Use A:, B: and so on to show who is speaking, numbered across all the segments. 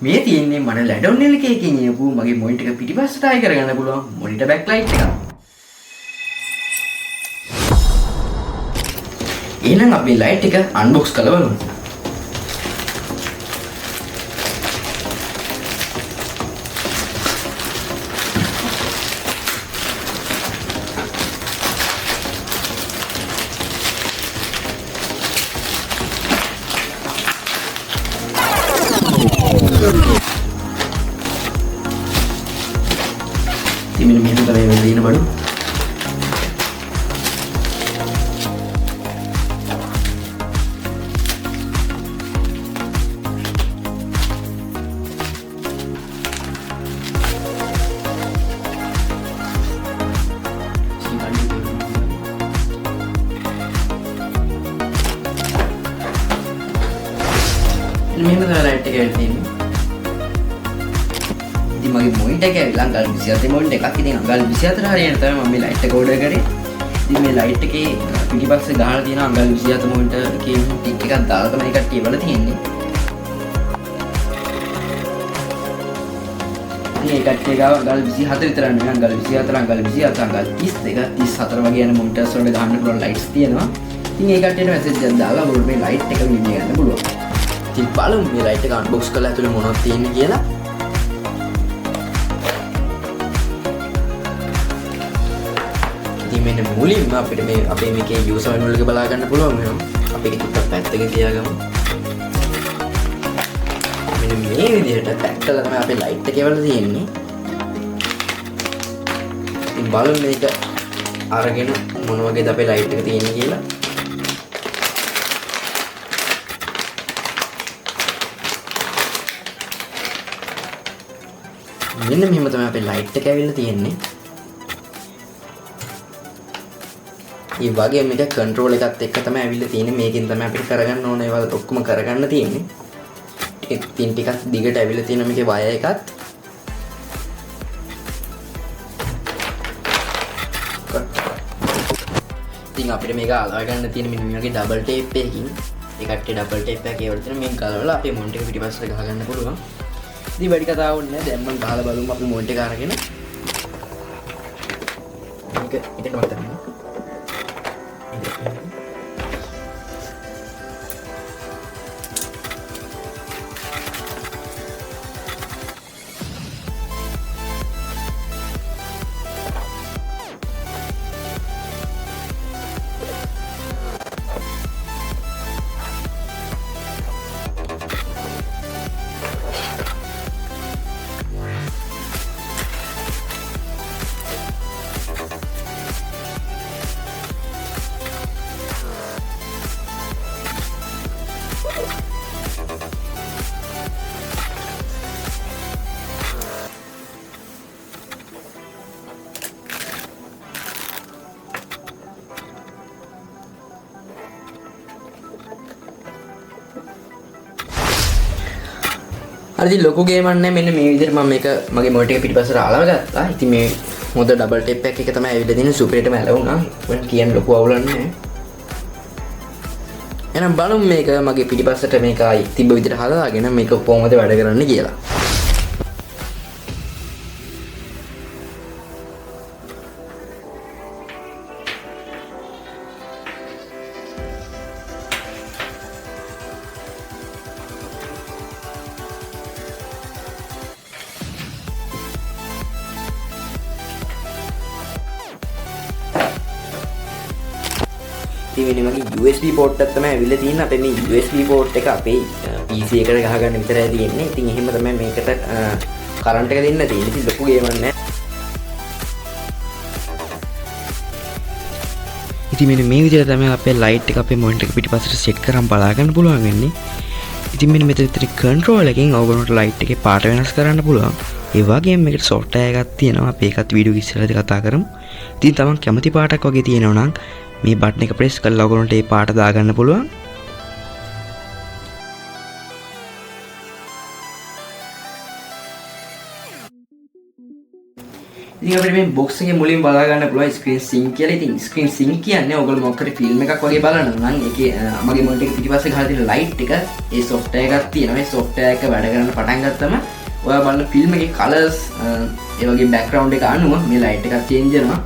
A: මේ තියෙන්නේ මට ලැඩොන් එල්ක එකකින් එපු මගේ මොනිටර් එක පිටිපස්සට ආයි කරගන්න පුළුවන් මොනිටර් බෑක් ලයිට් එක. එහෙනම් අපි ලයිට් එක අන්බොක්ස් කරලා බලමු. Ini minum kali yang ini baru. Ini minum kali light kayak ini. ඉතින් මගේ මොනිටර් එක ඇවිල්ලා අඟල් 27 මොනිටර් එකක්. ඉතින් අඟල් 24 හරියන තමයි මම මේ ලයිට් එක ඕඩර් කරේ. ඉතින් මේ ලයිට් එකේ පිටිපස්සේ ගහලා තියෙන අඟල් 27 මොනිටර් එකේ ටික් එකක් දාලා තමයි කට්ටිය වල තියෙන්නේ. ඉතින් ඒ කට්ටිය ගාව අඟල් 24 විතර නෙවෙයි අඟල් 24 අඟල් 27 අඟල් 32 34 වගේ යන මොනිටර්ස් වලට ගහන්න පුළුවන් ලයිට්ස් තියෙනවා. ඉතින් ඒ කට්ටියට මැසේජ් එකක් දාලා ඔයගොල්ලෝ මේ ලයිට් එක විඳින්න ගන්න පුළුවන්. ඉතින් බලමු මේ ලයිට් එක අන්බොක්ස් කරලා ඇතුලේ මොනවද තියෙන්නේ කියලා. මෙන්න මුලින්ම අපිට මේ අපේ මේකේ යූසර් මැනුවල් එක බලා ගන්න පුළුවන් වෙනවා. අපි ඒක ටිකක් පැත්තකින් තියාගමු. මෙන්න මේ විදිහට පැක් කරලා තමයි අපේ ලයිට් එකේ වල තියෙන්නේ. ඉතින් බලමු මේක අරගෙන මොන වගේද අපේ ලයිට් එක තියෙන්නේ කියලා. මෙන්න මෙහෙම තමයි අපේ ලයිට් එක ඇවිල්ලා තියෙන්නේ. මේ වගේ මේක කන්ට්‍රෝල් එකත් එක්ක තමයි ඇවිල්ලා තියෙන්නේ. මේකෙන් තමයි අපිට කරගන්න ඕන ඒවා ඔක්කොම කරගන්න තියෙන්නේ. ඉතින් ටිකක් දිගට ඇවිල්ලා තියෙන මේකේ වයර් එකත් ඉතින් අපිට මේක අලව ගන්න තියෙන මෙන්න මේ වගේ ඩබල් ටේප් එකකින් ඒ කට්ටිය ඩබල් ටේප් එකක් ඒවල තියෙන මේක ගලවලා අපේ මොනිටර් එක පිටිපස්සට ගහ ගන්න පුළුවන්. ඉතින් වැඩි කතාවක් නෑ. දැන් මම ගහලා බලමු අපි මොනිටර් එක අරගෙන. මේක එකට වටන්න. හරි ලොකු ගේමක් නෑ. මෙන්න මේ විදිහට මම මේක මගේ මොනිටර් එක පිටිපස්සට අලව ගත්තා. ඉතින් මේ මොකද ඩබල් ටේප් එක තමයි ඇවිල්ලා තියෙන්නේ. සුපිරිටම ඇලවුණා. මම කියන්නේ ලොකු අවුලක් නෑ. එහෙනම් බලමු මේක මගේ පිටිපස්සට මේක ආයි තිබ්බ විදිහට හදාගෙන මේක කොහොමද වැඩ කරන්නේ කියලා. ඉතින් මේ මගේ USB port එකක් තමයි ඇවිල්ලා තියෙන්නේ. අපේ මේ USB port එක අපේ PC එකට ගහගන්න විතරයි තියෙන්නේ. ඉතින් එහෙම තමයි මේකට කරන්ට් එක දෙන්න තියෙන්නේ. ඉතින් ලොකු ගේමක් නෑ. ඉතින් මෙන්න මේ විදිහට තමයි අපේ ලයිට් එක අපේ මොනිටර් එක පිටිපස්සට සෙට් කරන් බලා ගන්න පුළුවන් වෙන්නේ. ඉතින් මෙන්න මෙතන කන්ට්‍රෝල් එකෙන් ඔයගොල්ලන්ට ලයිට් එකේ පාට වෙනස් කරන්න පුළුවන්. ඒ වගේම මේකට software එකක් තියෙනවා. අපි ඒකත් වීඩියෝ ඉස්සරහදී කතා කරමු. ඉතින් තමන් කැමති පාටක් වගේ තියෙනවා නම් මේ බටන් එක ප්‍රෙස් කරලා ඔයගොල්ලන්ට ඒ පාට දාගන්න පුළුවන්. ඉතින් අපිට මේ බොක්ස් එකේ මුලින් බලා ගන්න පුළුවන් ස්ක්‍රීන් සින්ක් කියලා. ඉතින් ස්ක්‍රීන් සින්ක් කියන්නේ ඔයගොල්ලෝ මොකක් හරි ෆිල්ම් එකක් වගේ බලනවා නම් ඒකේ මගේ මොනිටර් එක පිටිපස්සේ ගහලා තියෙන ලයිට් එක ඒ software එකක් තියෙනවා. මේ software එක වැඩ කරන්න පටන් ගත්තම ඔයා බලන ෆිල්ම් එකේ කලර්ස් ඒ වගේ බෑග්ග්‍රවුන්ඩ් එක අනුව මේ ලයිට් එකක් චේන්ජ් වෙනවා.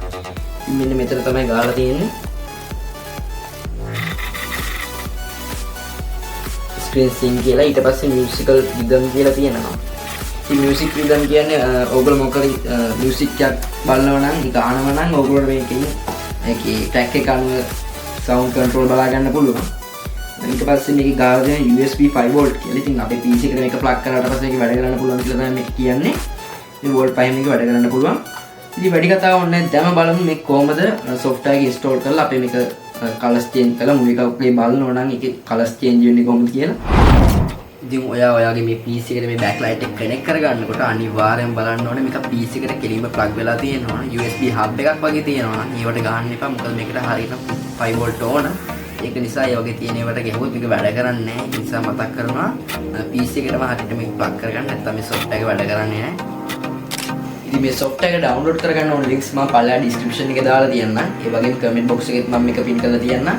A: ඉතින් මෙන්න මෙතන තමයි ගහලා තියෙන්නේ ස්ක්‍රීන් සින්ක් කියලා. ඊට පස්සේ මියුසිකල් රිද්ම් කියලා තියෙනවා. මේ මියුසික් රිද්ම් කියන්නේ ඔයගොල්ලෝ මොකද මියුසික් එකක් බලනවා නම් ගානවා නම් ඔයගොල්ලෝ මේකේ ඒකේ ට්‍රැක් එක අනුව සවුන්ඩ් කන්ට්‍රෝල් බලා ගන්න පුළුවන්. ඊට පස්සේ මේකේ ගාලා තියෙන USB 5 volt කියලා. ඉතින් අපේ PC එකට මේක ප්ලග් කරාට පස්සේ මේක වැඩ කරන්න පුළුවන් කියලා තමයි මේක කියන්නේ. මේ volt 5 මේක වැඩ කරන්න පුළුවන්. ඉතින් වැඩි කතාවක් නැහැ. දැන් බලමු මේක කොහමද software එක install කරලා අපේ මේක කලර්ස් චේන්ජ් කරලා මුලික ඔක්ගේ බලනවා නම් ඒකේ කලර්ස් චේන්ජ් වෙන්නේ කොහොමද කියලා. ඉතින් ඔයාගේ මේ PC එකට මේ backlight එක connect කරගන්නකොට අනිවාර්යෙන් බලන්න ඕනේ මේක PC එකට කෙලින්ම plug වෙලා තියෙනවා නම් USB hub එකක් වගේ තියෙනවා නම් ඒවට ගහන්න එපා. මොකද මේකට හරියට 5 volt ඕන. ඒක නිසා ඒ වගේ තියෙන ඒවට ගෙහුවොත් මේක වැඩ කරන්නේ නැහැ. ඒ නිසා මතක් කරනවා PC එකටම හරියට මේක plug කරගන්න. නැත්නම් මේ software එක වැඩ කරන්නේ නැහැ. ඉතින් මේ software එක download කරගන්න ඕන links මම පළලා description එකේ දාලා තියන්නම්. ඒ වගේම comment box එකෙත් මම මේක pin කරලා තියන්නම්.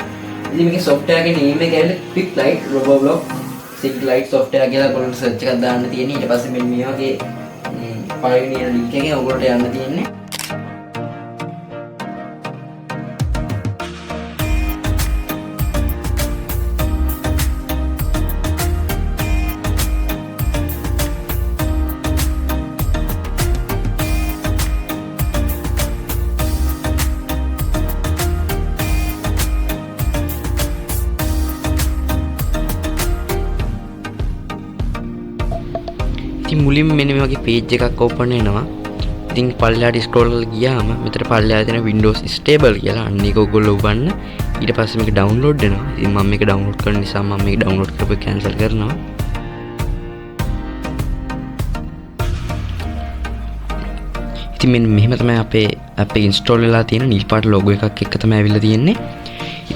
A: ඉතින් මේකේ software එකේ name එක ඇවිල්ලා quick light roboblock Sig Light software කියලා ඔයගොල්ලන්ට search එකක් දාන්න තියෙන්නේ. ඊට පස්සේ මෙන්න මේ වගේ පළවෙනි link එකෙන් ඔයගොල්ලන්ට යන්න තියෙන්නේ. ඉතින් මුලින්ම මෙන්න මේ වගේ page එකක් open වෙනවා. ඉතින් පල්ලෙහාට scroll කරලා ගියාම මෙතන පල්ලෙහා තියෙන Windows stable කියලා අන්න ඒක ඔයගොල්ලෝ උගන්න. ඊට පස්සේ මේක download වෙනවා. ඉතින් මම මේක download කරන නිසා මම මේක download කරපු එක cancel කරනවා. ඉතින් මෙන්න මෙහෙම තමයි අපේ app එක install වෙලා තියෙන නිල් පාට logo එකක් එක්ක තමයි ඇවිල්ලා තියෙන්නේ.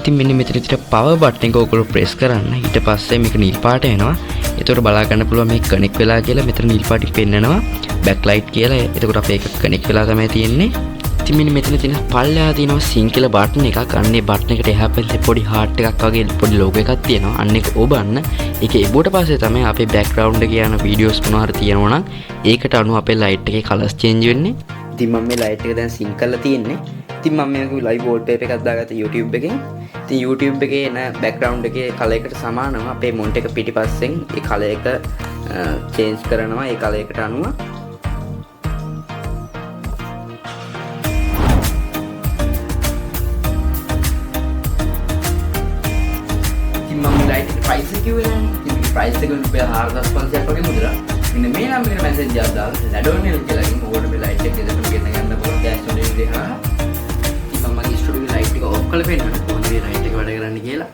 A: ඉතින් මෙන්න මෙතන තියෙන power button එක ඔයගොල්ලෝ press කරන්න. ඊට පස්සේ මේක නිල් පාට වෙනවා. එතකොට බලා ගන්න පුළුවන් මේක කනෙක්ට් වෙලා කියලා මෙතන නිල් පාටින් පෙන්නනවා backlight කියලා. එතකොට අපේ එක කනෙක්ට් වෙලා තමයි තියෙන්නේ. ඉතින් මෙන්න මෙතන තියෙන පල්ලෙහා තියෙනවා sync කියලා බටන් එකක්. අන්නේ බටන් එකට එහා පැත්තේ පොඩි heart එකක් වගේ පොඩි logo එකක් තියෙනවා. අන්න ඒක ඔබන්න. ඒක එබුවට පස්සේ තමයි අපේ background එකේ යන videos මොනවා හරි තියෙනවා නම් ඒකට අනුව අපේ light එකේ colors change වෙන්නේ. ඉතින් මම මේ light එක දැන් sync කරලා තියෙන්නේ. ඉතින් මම මේක live wallpaper එකක් දාගත්තා YouTube එකෙන්. ඉතින් YouTube එකේ එන background එකේ color එකට සමානව අපේ monitor එක පිටිපස්සෙන් ඒ color එක change කරනවා ඒ color එකට අනුව. ඉතින් මම light එක price එක කිව්වනේ. ඉතින් price එක රුපියල් 4500ක් වගේ මුදලා. මෙන්න මේ නම් එකට message එකක් දාලා ලැඩෝනේ කියලා කිව්වොත් ඔයාලට මේ light එක දෙන්න ගන්න පුළුවන් cash on delivery කරා. ඉතින් මම මගේ ස්ටුඩියෝ light එක off කරලා පෙන්නන්න. කොහොමද මේ light එක වැඩ කරන්නේ කියලා.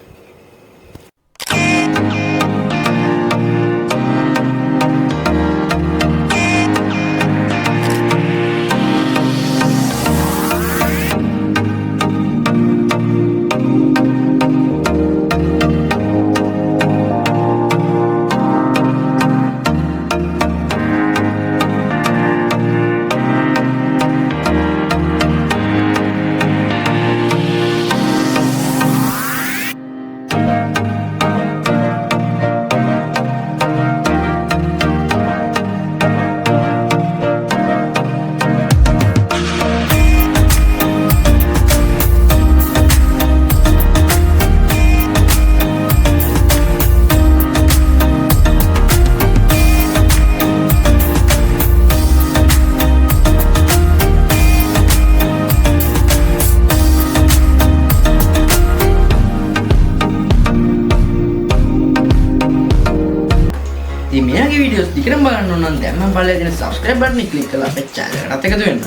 A: ඉතින් මෙයාගේ වීඩියෝස් දිගටම බලන්න ඕන නම් දැන් මම පල්ලෙහා තියෙන subscribe button එක click කරලා අපේ channel එකට එකතු වෙන්න.